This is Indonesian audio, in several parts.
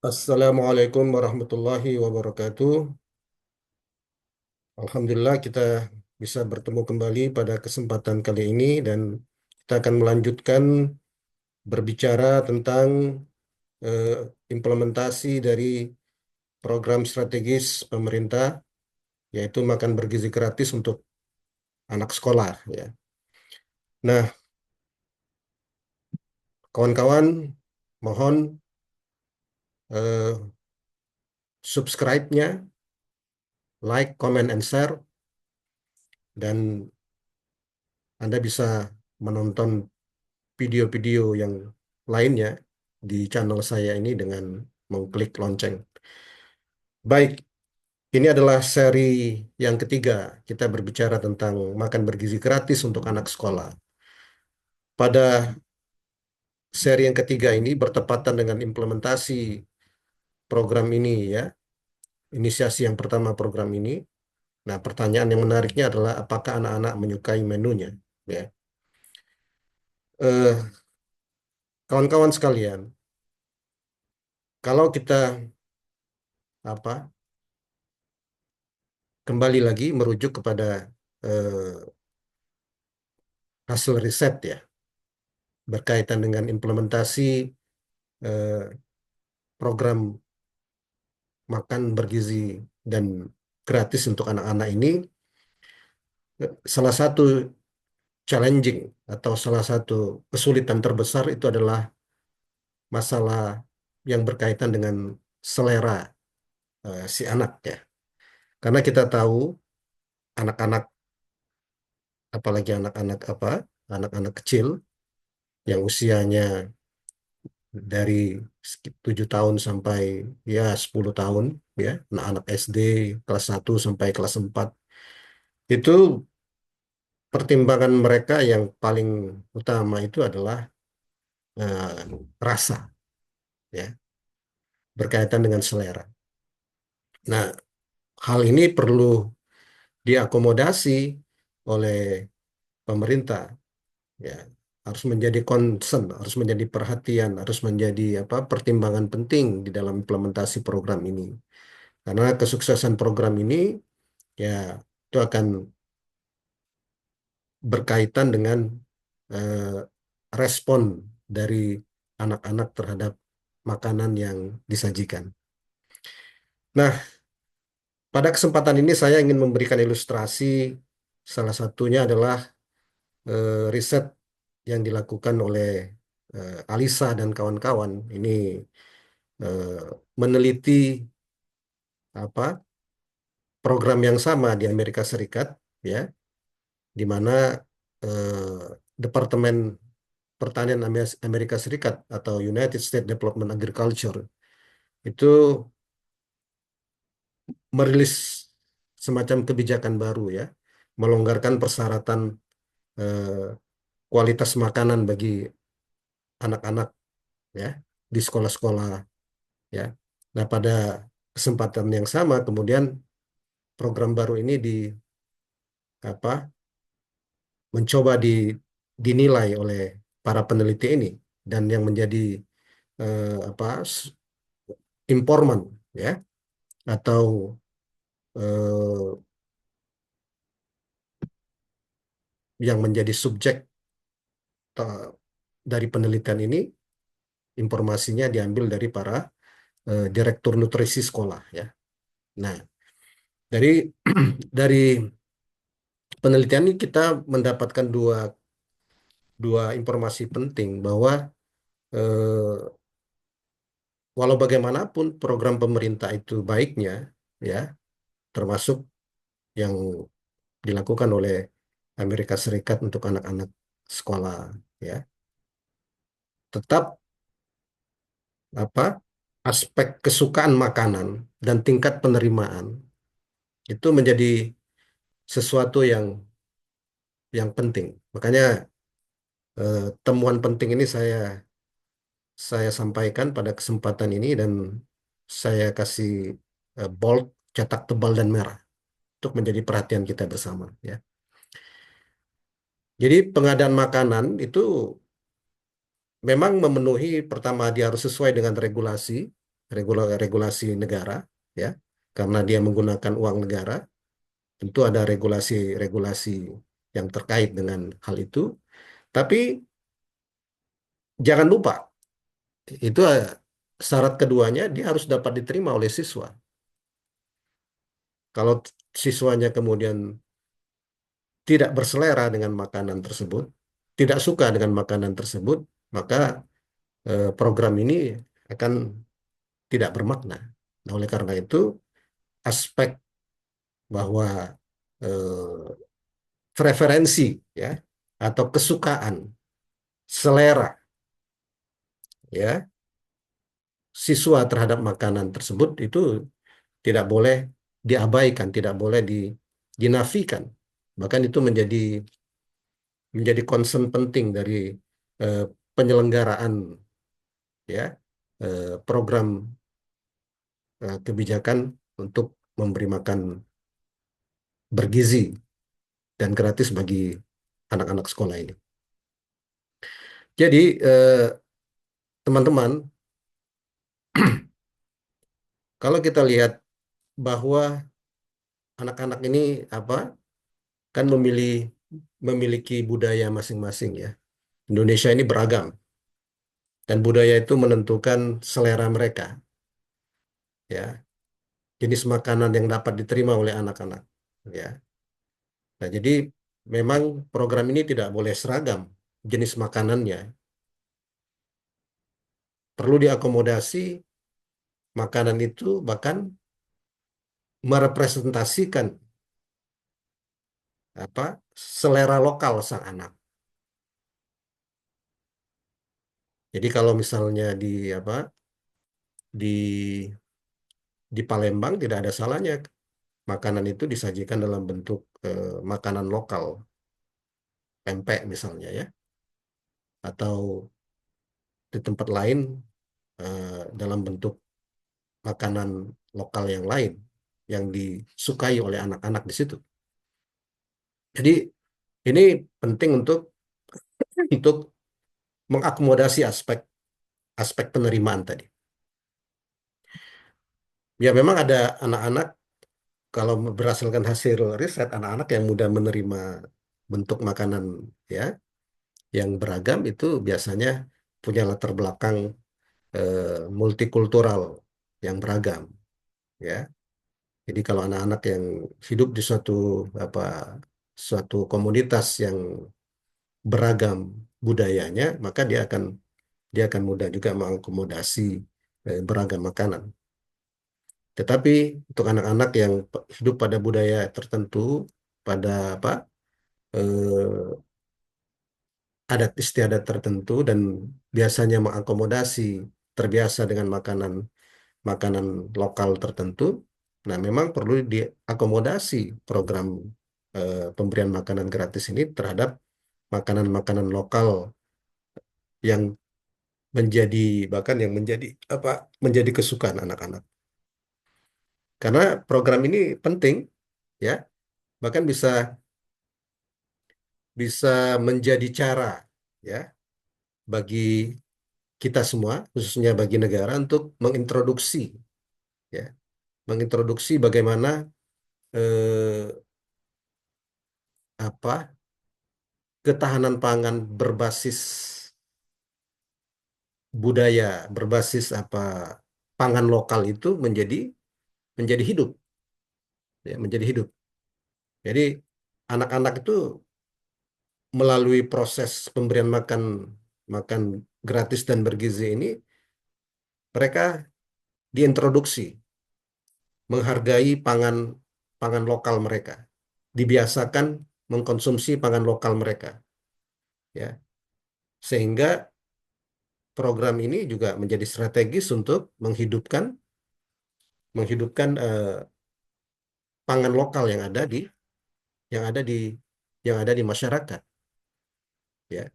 Assalamualaikum warahmatullahi wabarakatuh. Alhamdulillah kita bisa bertemu kembali pada kesempatan kali ini dan kita akan melanjutkan berbicara tentang eh, implementasi dari program strategis pemerintah yaitu makan bergizi gratis untuk anak sekolah ya. Nah, kawan-kawan mohon eh, subscribe-nya, like, comment, and share dan Anda bisa menonton video-video yang lainnya di channel saya ini dengan mengklik lonceng. Baik, ini adalah seri yang ketiga. Kita berbicara tentang makan bergizi gratis untuk anak sekolah. Pada seri yang ketiga ini bertepatan dengan implementasi program ini ya, inisiasi yang pertama program ini. Nah, pertanyaan yang menariknya adalah apakah anak-anak menyukai menunya? Ya, eh, kawan-kawan sekalian, kalau kita apa kembali lagi merujuk kepada eh, hasil riset ya berkaitan dengan implementasi eh, program makan bergizi dan gratis untuk anak-anak ini, salah satu challenging atau salah satu kesulitan terbesar itu adalah masalah yang berkaitan dengan selera si anak ya. Karena kita tahu anak-anak, apalagi anak-anak kecil yang usianya dari 7 tahun sampai ya 10 tahun ya, anak-anak SD kelas 1 sampai kelas 4 itu pertimbangan mereka yang paling utama itu adalah rasa ya, berkaitan dengan selera. Nah, hal ini perlu diakomodasi oleh pemerintah ya, harus menjadi concern, harus menjadi perhatian, harus menjadi pertimbangan penting di dalam implementasi program ini. Karena kesuksesan program ini ya itu akan berkaitan dengan eh, respon dari anak-anak terhadap makanan yang disajikan. Nah, pada kesempatan ini saya ingin memberikan ilustrasi, salah satunya adalah riset yang dilakukan oleh Alisa dan kawan-kawan. Ini meneliti apa program yang sama di Amerika Serikat, ya, di mana Departemen Pertanian Amerika Serikat atau United States Department Agriculture itu merilis semacam kebijakan baru ya, melonggarkan persyaratan eh, kualitas makanan bagi anak-anak ya di sekolah-sekolah ya. Nah, pada kesempatan yang sama kemudian program baru ini apa mencoba dinilai oleh para peneliti ini dan yang menjadi informan ya atau eh, yang menjadi subjek eh, dari penelitian ini, informasinya diambil dari para direktur nutrisi sekolah ya. Nah, dari dari penelitian ini kita mendapatkan dua dua informasi penting bahwa eh, walau bagaimanapun program pemerintah itu baiknya ya, termasuk yang dilakukan oleh Amerika Serikat untuk anak-anak sekolah ya, tetap apa aspek kesukaan makanan dan tingkat penerimaan itu menjadi sesuatu yang penting. Makanya temuan penting ini saya sampaikan pada kesempatan ini dan saya kasih bold, cetak tebal dan merah untuk menjadi perhatian kita bersama ya. Jadi pengadaan makanan itu memang memenuhi, pertama dia harus sesuai dengan regulasi regulasi negara, ya, karena dia menggunakan uang negara, tentu ada regulasi-regulasi yang terkait dengan hal itu. Tapi jangan lupa, itu syarat keduanya dia harus dapat diterima oleh siswa. Kalau siswanya kemudian tidak berselera dengan makanan tersebut, tidak suka dengan makanan tersebut, maka program ini akan tidak bermakna. Nah, oleh karena itu, aspek bahwa preferensi, ya, atau kesukaan, selera, ya, siswa terhadap makanan tersebut itu tidak boleh diabaikan, tidak boleh dinafikan. Bahkan itu menjadi concern penting dari eh, penyelenggaraan, ya, program kebijakan untuk memberi makan bergizi dan gratis bagi anak-anak sekolah ini. Jadi teman-teman, kalau kita lihat bahwa anak-anak ini apa kan memiliki budaya masing-masing, ya. Indonesia ini beragam dan budaya itu menentukan selera mereka, ya. Jenis makanan yang dapat diterima oleh anak-anak, ya. Nah, jadi memang program ini tidak boleh seragam jenis makanannya. Perlu diakomodasi makanan itu bahkan merepresentasikan apa selera lokal sang anak. Jadi kalau misalnya apa di di Palembang tidak ada salahnya makanan itu disajikan dalam bentuk makanan lokal, pempek misalnya, ya, atau di tempat lain dalam bentuk makanan lokal yang lain yang disukai oleh anak-anak di situ. Jadi ini penting untuk mengakomodasi aspek aspek penerimaan tadi. Ya memang ada anak-anak, kalau berdasarkan hasil riset, anak-anak yang mudah menerima bentuk makanan, ya, yang beragam itu biasanya punya latar belakang eh, multikultural yang beragam, ya. Jadi kalau anak-anak yang hidup di apa suatu komunitas yang beragam budayanya, maka dia akan mudah juga mengakomodasi beragam makanan. Tetapi untuk anak-anak yang hidup pada budaya tertentu, pada apa eh, adat istiadat tertentu dan biasanya mengakomodasi terbiasa dengan makanan makanan lokal tertentu, nah memang perlu diakomodasi program pemberian makanan gratis ini terhadap makanan-makanan lokal yang menjadi bahkan yang menjadi kesukaan anak-anak. Karena program ini penting, ya, bahkan bisa bisa menjadi cara, ya, bagi kita semua, khususnya bagi negara, untuk mengintroduksi, ya, mengintroduksi bagaimana eh, apa ketahanan pangan berbasis budaya, berbasis pangan lokal itu menjadi hidup, ya, menjadi hidup. Jadi anak-anak itu melalui proses pemberian makan makan gratis dan bergizi ini, mereka diintroduksi menghargai pangan pangan lokal mereka, dibiasakan mengkonsumsi pangan lokal mereka, ya, sehingga program ini juga menjadi strategis untuk menghidupkan menghidupkan pangan lokal yang ada di yang ada di masyarakat, ya.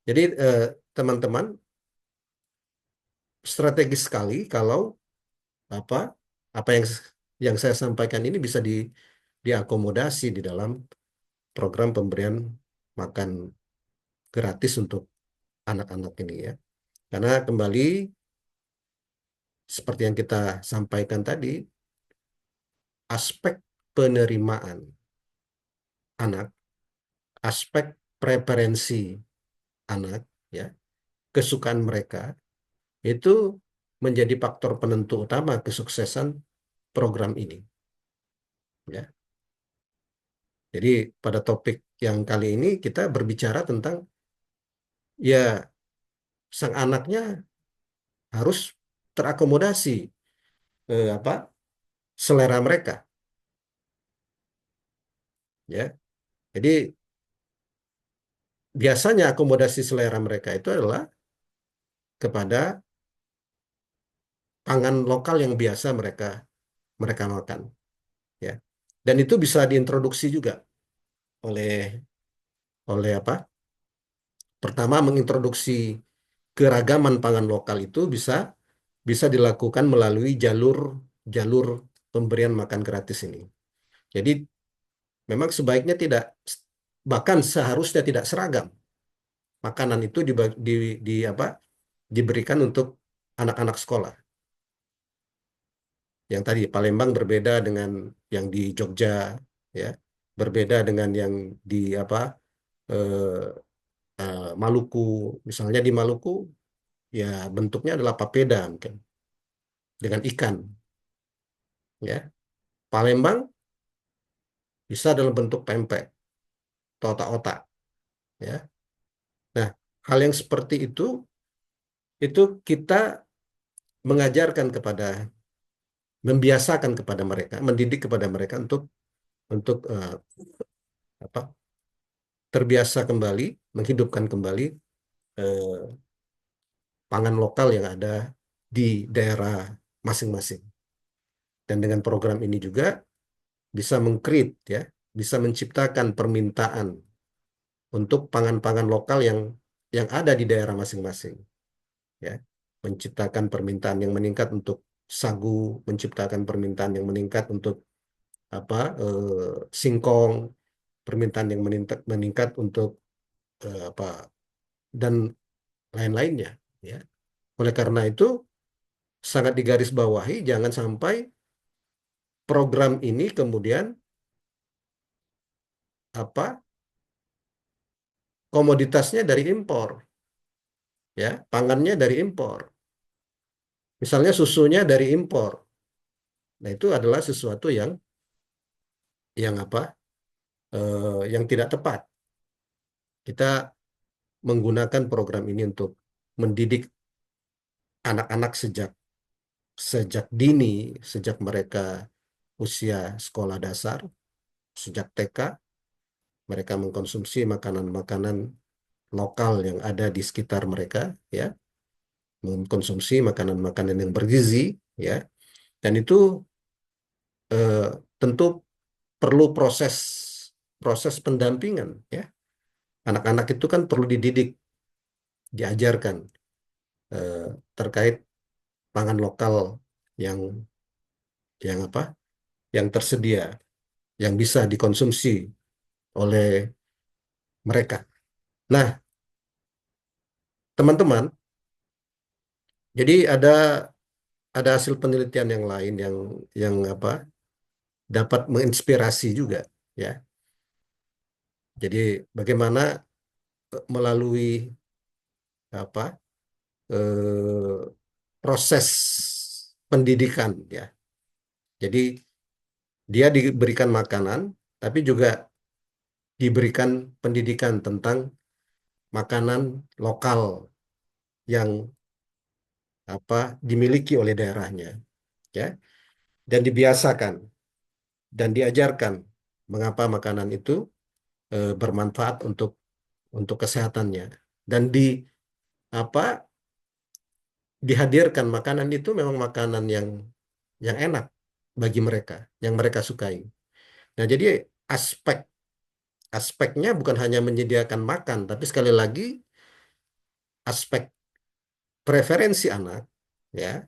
Jadi teman-teman, strategis sekali kalau apa apa yang saya sampaikan ini bisa diakomodasi di dalam program pemberian makan gratis untuk anak-anak ini, ya. Karena kembali seperti yang kita sampaikan tadi, aspek penerimaan anak, aspek preferensi anak, ya, kesukaan mereka itu menjadi faktor penentu utama kesuksesan program ini. Ya. Jadi pada topik yang kali ini kita berbicara tentang ya sang anaknya harus terakomodasi apa selera mereka, ya. Jadi biasanya akomodasi selera mereka itu adalah kepada pangan lokal yang biasa mereka mereka makan, ya. Dan itu bisa diintroduksi juga oleh apa? Pertama, mengintroduksi keragaman pangan lokal itu bisa bisa dilakukan melalui jalur jalur pemberian makan gratis ini. Jadi memang sebaiknya tidak, bahkan seharusnya tidak seragam makanan itu apa diberikan untuk anak-anak sekolah. Yang tadi Palembang berbeda dengan yang di Jogja, ya, berbeda dengan yang di apa eh, Maluku. Misalnya di Maluku, ya bentuknya adalah papeda mungkin dengan ikan, ya. Palembang bisa dalam bentuk pempek, atau otak-otak, ya. Nah, hal yang seperti itu kita mengajarkan kepada, membiasakan kepada mereka, mendidik kepada mereka untuk apa terbiasa kembali, menghidupkan kembali eh, pangan lokal yang ada di daerah masing-masing. Dan dengan program ini juga bisa mengcreate, ya, bisa menciptakan permintaan untuk pangan-pangan lokal yang ada di daerah masing-masing, ya. Menciptakan permintaan yang meningkat untuk sagu, menciptakan permintaan yang meningkat untuk apa singkong, permintaan yang meningkat untuk apa dan lain-lainnya, ya. Oleh karena itu sangat digarisbawahi jangan sampai program ini kemudian apa komoditasnya dari impor, ya, pangannya dari impor. Misalnya susunya dari impor. Nah, itu adalah sesuatu yang apa yang tidak tepat. Kita menggunakan program ini untuk mendidik anak-anak sejak sejak dini, sejak mereka usia sekolah dasar, sejak TK, mereka mengkonsumsi makanan-makanan lokal yang ada di sekitar mereka, ya, mengkonsumsi makanan-makanan yang bergizi, ya, dan itu eh, tentu perlu proses proses pendampingan, ya. Anak-anak itu kan perlu dididik, diajarkan eh, terkait pangan lokal yang apa yang tersedia, yang bisa dikonsumsi oleh mereka. Nah, teman-teman, jadi ada hasil penelitian yang lain yang apa dapat menginspirasi juga, ya. Jadi bagaimana melalui apa proses pendidikan, ya. Jadi dia diberikan makanan, tapi juga diberikan pendidikan tentang makanan lokal yang apa dimiliki oleh daerahnya, ya, dan dibiasakan dan diajarkan mengapa makanan itu bermanfaat untuk kesehatannya, dan apa dihadirkan makanan itu memang makanan yang enak bagi mereka, yang mereka sukai. Nah, jadi aspek aspeknya bukan hanya menyediakan makan, tapi sekali lagi aspek preferensi anak, ya,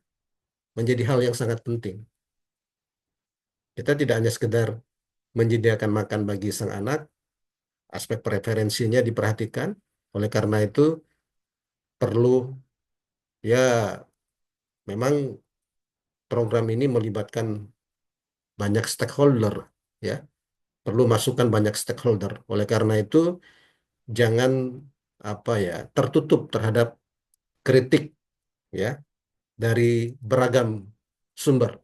menjadi hal yang sangat penting. Kita tidak hanya sekedar menyediakan makan bagi sang anak, aspek preferensinya diperhatikan. Oleh karena itu perlu, ya, memang program ini melibatkan banyak stakeholder, ya, perlu masukan banyak stakeholder. Oleh karena itu, jangan apa ya tertutup terhadap kritik, ya, dari beragam sumber.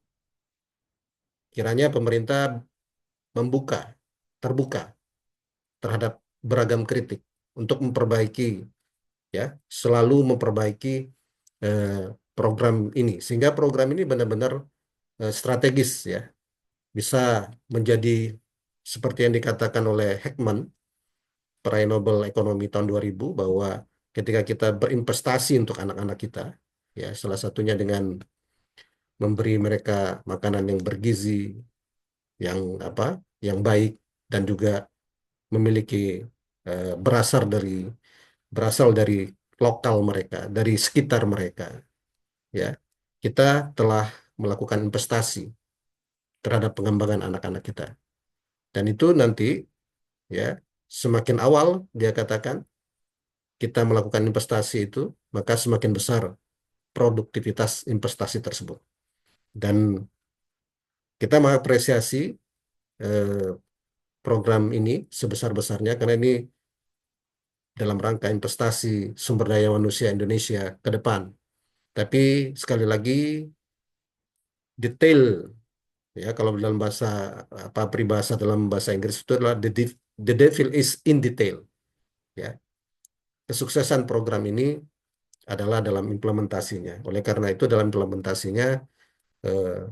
Kiranya pemerintah membuka, terbuka terhadap beragam kritik untuk memperbaiki, ya, selalu memperbaiki eh, program ini sehingga program ini benar-benar strategis, ya, bisa menjadi seperti yang dikatakan oleh Heckman, peraih Nobel Ekonomi tahun 2000, bahwa ketika kita berinvestasi untuk anak-anak kita, ya, salah satunya dengan memberi mereka makanan yang bergizi, yang apa, yang baik, dan juga memiliki berasal dari lokal mereka, dari sekitar mereka, ya. Kita telah melakukan investasi terhadap pengembangan anak-anak kita. Dan itu nanti, ya, semakin awal dia katakan kita melakukan investasi itu, maka semakin besar produktivitas investasi tersebut. Dan kita mengapresiasi eh, program ini sebesar-besarnya karena ini dalam rangka investasi sumber daya manusia Indonesia ke depan. Tapi sekali lagi, detail, ya, kalau dalam bahasa apa peribahasa dalam bahasa Inggris itu adalah the devil is in detail, ya. Kesuksesan program ini adalah dalam implementasinya. Oleh karena itu dalam implementasinya eh,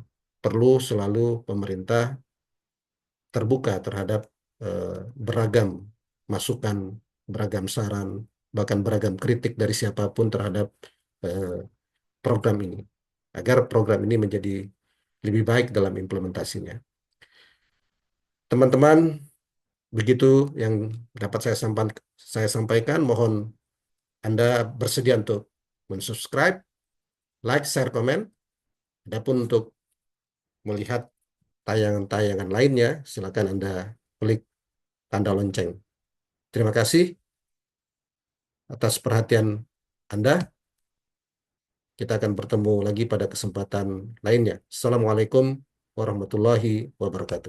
perlu selalu pemerintah terbuka terhadap eh, beragam masukan, beragam saran, bahkan beragam kritik dari siapapun terhadap eh, program ini, agar program ini menjadi lebih baik dalam implementasinya. Teman-teman, begitu yang dapat saya sampaikan. Mohon Anda bersedia untuk mensubscribe, like, share, komen. Adapun untuk melihat tayangan-tayangan lainnya, silakan Anda klik tanda lonceng. Terima kasih atas perhatian Anda. Kita akan bertemu lagi pada kesempatan lainnya. Assalamualaikum warahmatullahi wabarakatuh.